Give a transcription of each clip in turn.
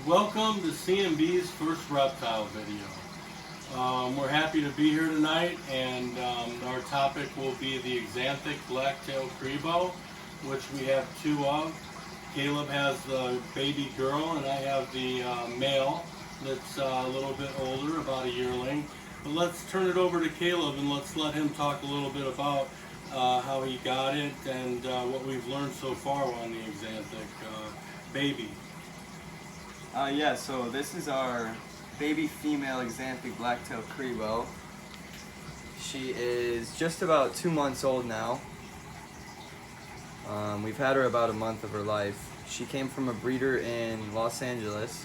Welcome to CMB's first reptile video. We're happy to be here tonight, and our topic will be the Axanthic black-tailed Cribo, which we have two of. Caleb has the baby girl, and I have the male that's a little bit older, about a yearling. But let's turn it over to Caleb and let's let him talk a little bit about how he got it and what we've learned so far on the Axanthic baby. Yeah, so this is our baby female Axanthic black-tailed Cribo. She is just about 2 months old now. We've had her about a month of her life. She came from a breeder in Los Angeles,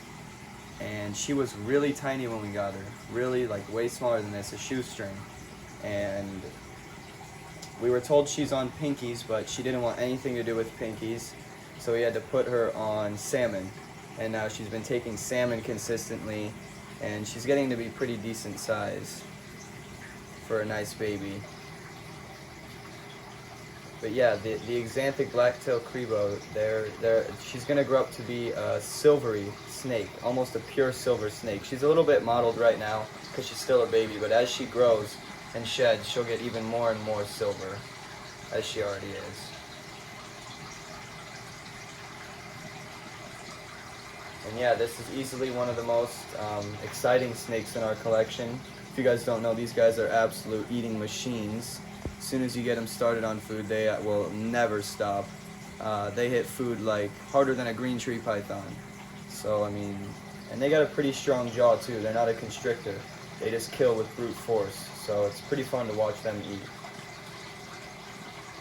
and she was really tiny when we got her. Really, like, way smaller than this, a shoestring. And we were told she's on pinkies, but she didn't want anything to do with pinkies, so we had to put her on salmon. And now she's been taking salmon consistently, and she's getting to be pretty decent size for a nice baby. But yeah, the Axanthic black-tailed Cribo, she's gonna grow up to be a silvery snake, almost a pure silver snake. She's a little bit mottled right now because she's still a baby, but as she grows and sheds, she'll get even more and more silver, as she already is. And yeah, this is easily one of the most exciting snakes in our collection. If you guys don't know, these guys are absolute eating machines. As soon as you get them started on food, they will never stop. They hit food like harder than a green tree python. So, I mean, and they got a pretty strong jaw too. They're not a constrictor. They just kill with brute force. So it's pretty fun to watch them eat.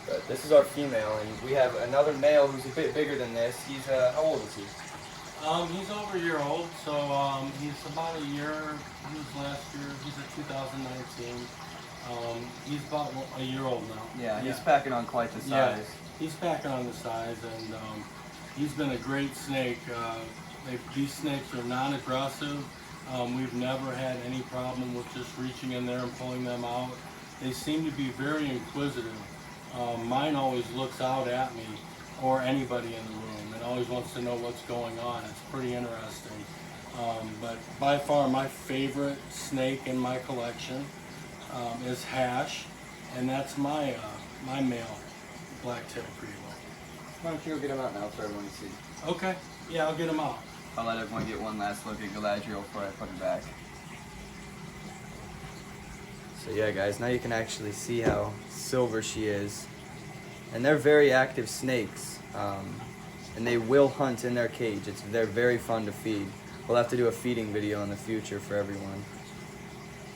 But this is our female, and we have another male who's a bit bigger than this. He's, how old is he? He's over a year old, so he's about a year. He was last year. He's a 2019. He's about a year old now. Yeah, he's packing on quite the size. Yeah, he's packing on the size, and he's been a great snake. These snakes are non-aggressive. We've never had any problem with just reaching in there and pulling them out. They seem to be very inquisitive. Mine always looks out at me or anybody in the room and always wants to know what's going on. It's pretty interesting. But by far my favorite snake in my collection is Hash, and that's my my male black-tailed Cribo. Why don't you go get him out now for everyone to see? Okay, yeah, I'll get him out. I'll let everyone get one last look at Galadriel before I put him back. So yeah, guys, now you can actually see how silver she is. And they're very active snakes, and they will hunt in their cage. They're very fun to feed. We'll have to do a feeding video in the future for everyone,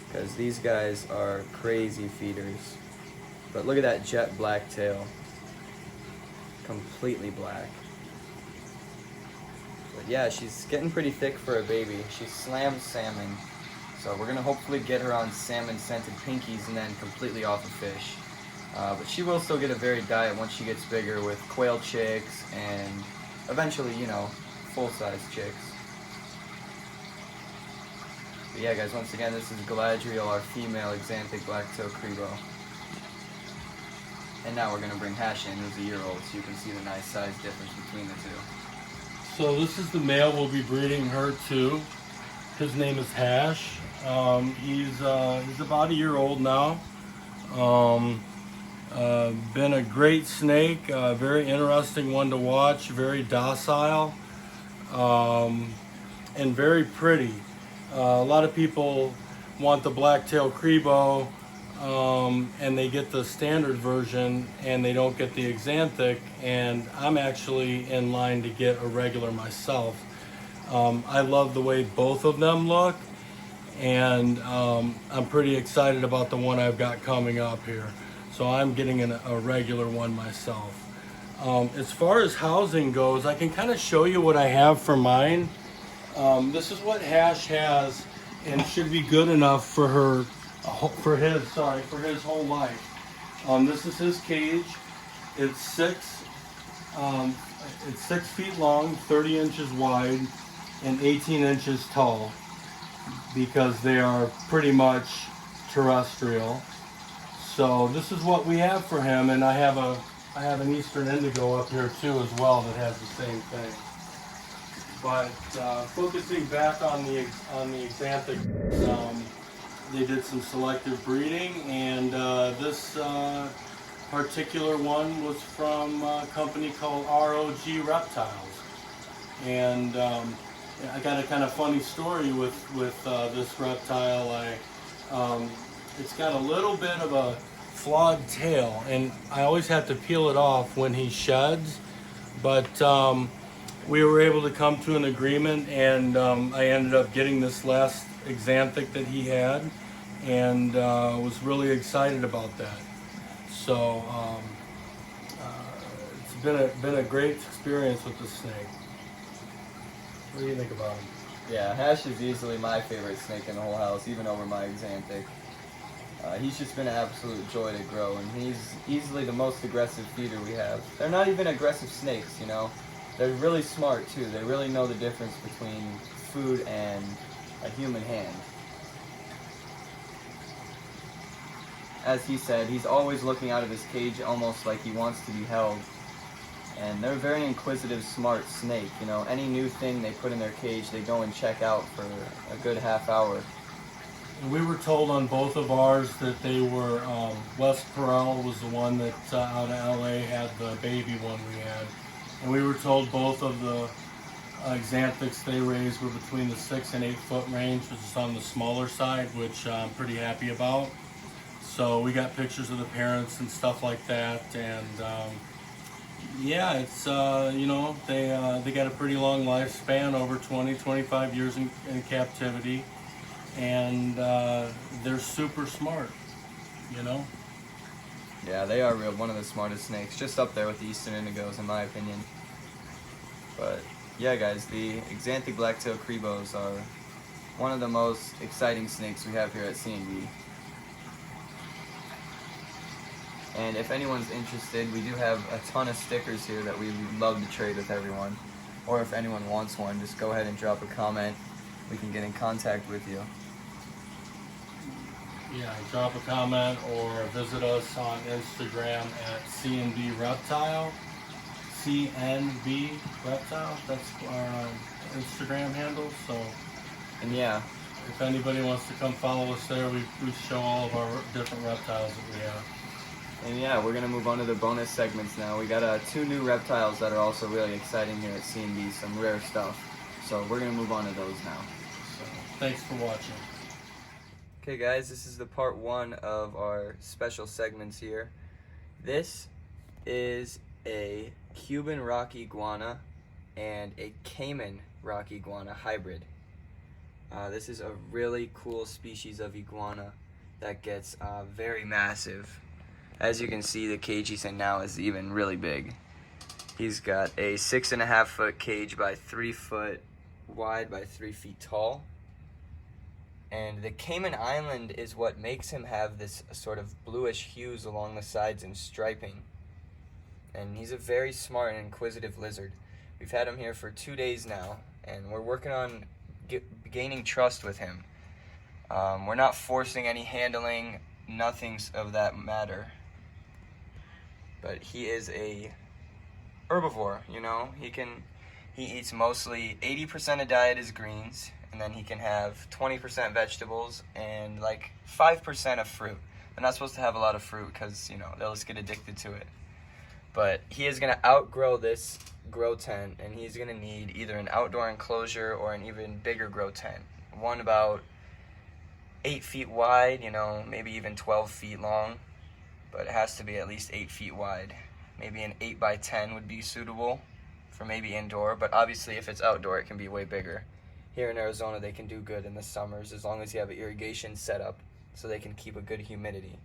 because these guys are crazy feeders. But look at that jet black tail, completely black. But yeah, she's getting pretty thick for a baby. She's slammed salmon, so we're gonna hopefully get her on salmon scented pinkies and then completely off of fish. But she will still get a varied diet once she gets bigger, with quail chicks and eventually, you know, full-size chicks. But yeah, guys, once again, this is Galadriel, our female Axanthic black-tailed Cribo. And now we're going to bring Hash in, who's a year old, so you can see the nice size difference between the two. So this is the male we'll be breeding her to. His name is Hash. He's about a year old now. Been a great snake, very interesting one to watch, very docile, and very pretty. A lot of people want the black-tailed Cribo, and they get the standard version and they don't get the Axanthic, and I'm actually in line to get a regular myself. I love the way both of them look, and I'm pretty excited about the one I've got coming up here. So I'm getting a regular one myself. As far as housing goes, I can kind of show you what I have for mine. This is what Hash has, and should be good enough for his whole life. This is his cage. It's 6 feet long, 30 inches wide, and 18 inches tall, because they are pretty much terrestrial. So this is what we have for him, and I have an Eastern Indigo up here too as well that has the same thing. But focusing back on the Axanthic, they did some selective breeding, and this particular one was from a company called ROG Reptiles. And I got a kind of funny story with this reptile. It's got a little bit of a flawed tail, and I always have to peel it off when he sheds. But we were able to come to an agreement, and I ended up getting this last Axanthic that he had, and was really excited about that. So it's been a great experience with the snake. What do you think about him? Yeah, Hash is easily my favorite snake in the whole house, even over my Axanthic. He's just been an absolute joy to grow, and he's easily the most aggressive feeder we have. They're not even aggressive snakes, you know. They're really smart too. They really know the difference between food and a human hand. As he said, he's always looking out of his cage almost like he wants to be held. And they're a very inquisitive, smart snake. You know, any new thing they put in their cage, they go and check out for a good half hour. We were told on both of ours that they were, West Perel was the one that out of LA had the baby one we had. And we were told both of the Axanthics they raised were between the 6 and 8 foot range, which is on the smaller side, which I'm pretty happy about. So we got pictures of the parents and stuff like that, and yeah, it's you know, they got a pretty long lifespan, over 20-25 years in captivity, and they're super smart, you know. Yeah, they are one of the smartest snakes, just up there with the Eastern Indigos in my opinion. But yeah, guys, the Axanthic black-tailed Cribos are one of the most exciting snakes we have here at C&D. And if anyone's interested, we do have a ton of stickers here that we would love to trade with everyone. Or if anyone wants one, just go ahead and drop a comment. We can get in contact with you. Yeah, drop a comment or visit us on Instagram at CNB Reptile. CNB Reptile, that's our Instagram handle. So, And yeah, if anybody wants to come follow us there, we show all of our different reptiles that we have. and yeah, we're gonna move on to the bonus segments now. We got 2 new reptiles that are also really exciting here at C&D, some rare stuff. So we're gonna move on to those now. So, thanks for watching. Okay guys, this is the part 1 of our special segments here. This is a Cuban rock iguana and a Cayman rock iguana hybrid. This is a really cool species of iguana that gets very massive. As you can see, the cage he's in now is even really big. He's got a 6.5 foot cage by 3 foot wide by 3 feet tall. And the Cayman Island is what makes him have this sort of bluish hues along the sides and striping. And he's a very smart and inquisitive lizard. We've had him here for 2 days now, and we're working on gaining trust with him. We're not forcing any handling, nothing of that matter. But he is a herbivore, you know. He eats mostly 80% of diet is greens, and then he can have 20% vegetables and like 5% of fruit. They're not supposed to have a lot of fruit because, you know, they'll just get addicted to it. But he is going to outgrow this grow tent, and he's going to need either an outdoor enclosure or an even bigger grow tent. One about 8 feet wide, you know, maybe even 12 feet long. But it has to be at least 8 feet wide. Maybe an 8 by 10 would be suitable for maybe indoor, but obviously if it's outdoor it can be way bigger. Here in Arizona they can do good in the summers as long as you have an irrigation set up so they can keep a good humidity.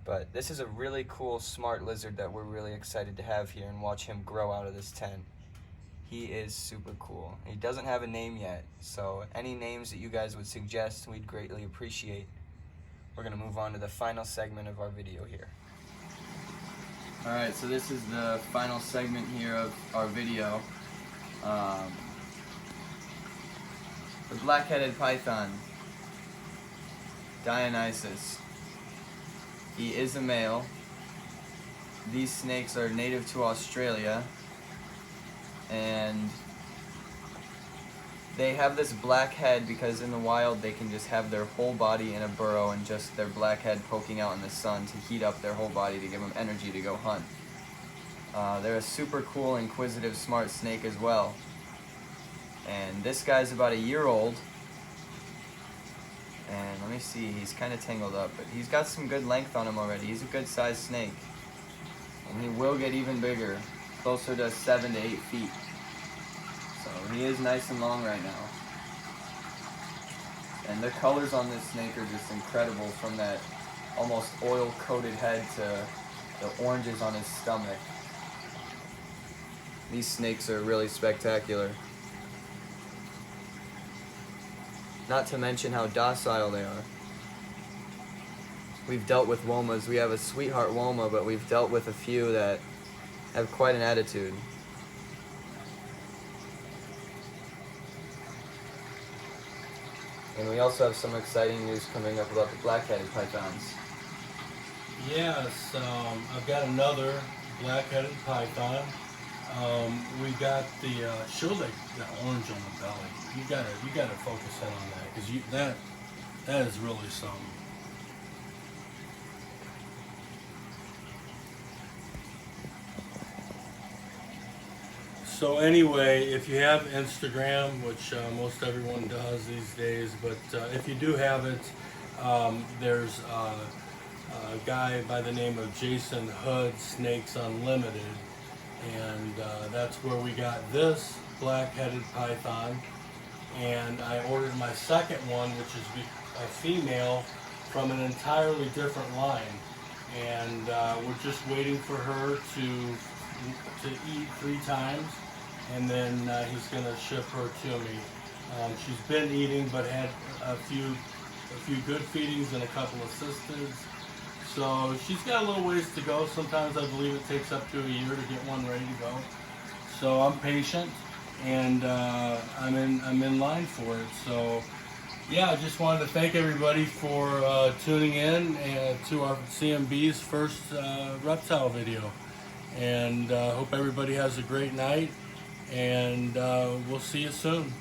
But this is a really cool, smart lizard that we're really excited to have here and watch him grow out of this tent. He is super cool. He doesn't have a name yet, so any names that you guys would suggest we'd greatly appreciate. We're going to move on to the final segment of our video here. Alright, so this is the final segment here of our video. The black-headed python, Dionysus. He is a male. These snakes are native to Australia, and They have this black head because in the wild they can just have their whole body in a burrow and just their black head poking out in the sun to heat up their whole body to give them energy to go hunt. They're a super cool, inquisitive, smart snake as well. And this guy's about a year old. And let me see, he's kind of tangled up, but he's got some good length on him already. He's a good sized snake. And he will get even bigger, closer to 7 to 8 feet. So he is nice and long right now. And the colors on this snake are just incredible, from that almost oil-coated head to the oranges on his stomach. These snakes are really spectacular. Not to mention how docile they are. We've dealt with womas. We have a sweetheart woma, but we've dealt with a few that have quite an attitude. And we also have some exciting news coming up about the black-headed pythons. Yes, I've got another black-headed python. We got the show that orange on the belly. You gotta focus in on that, because that is really something. So anyway, if you have Instagram, which most everyone does these days, but if you do have it, there's a guy by the name of Jason Hood, Snakes Unlimited, and that's where we got this black-headed python. And I ordered my second one, which is a female from an entirely different line, and we're just waiting for her to eat 3 times, and then he's going to ship her to me. She's been eating, but had a few good feedings and a couple assisteds. So she's got a little ways to go. Sometimes I believe it takes up to a year to get one ready to go. So I'm patient, and I'm in line for it. So yeah, I just wanted to thank everybody for tuning in to our CMB's first reptile video, and hope everybody has a great night, and we'll see you soon.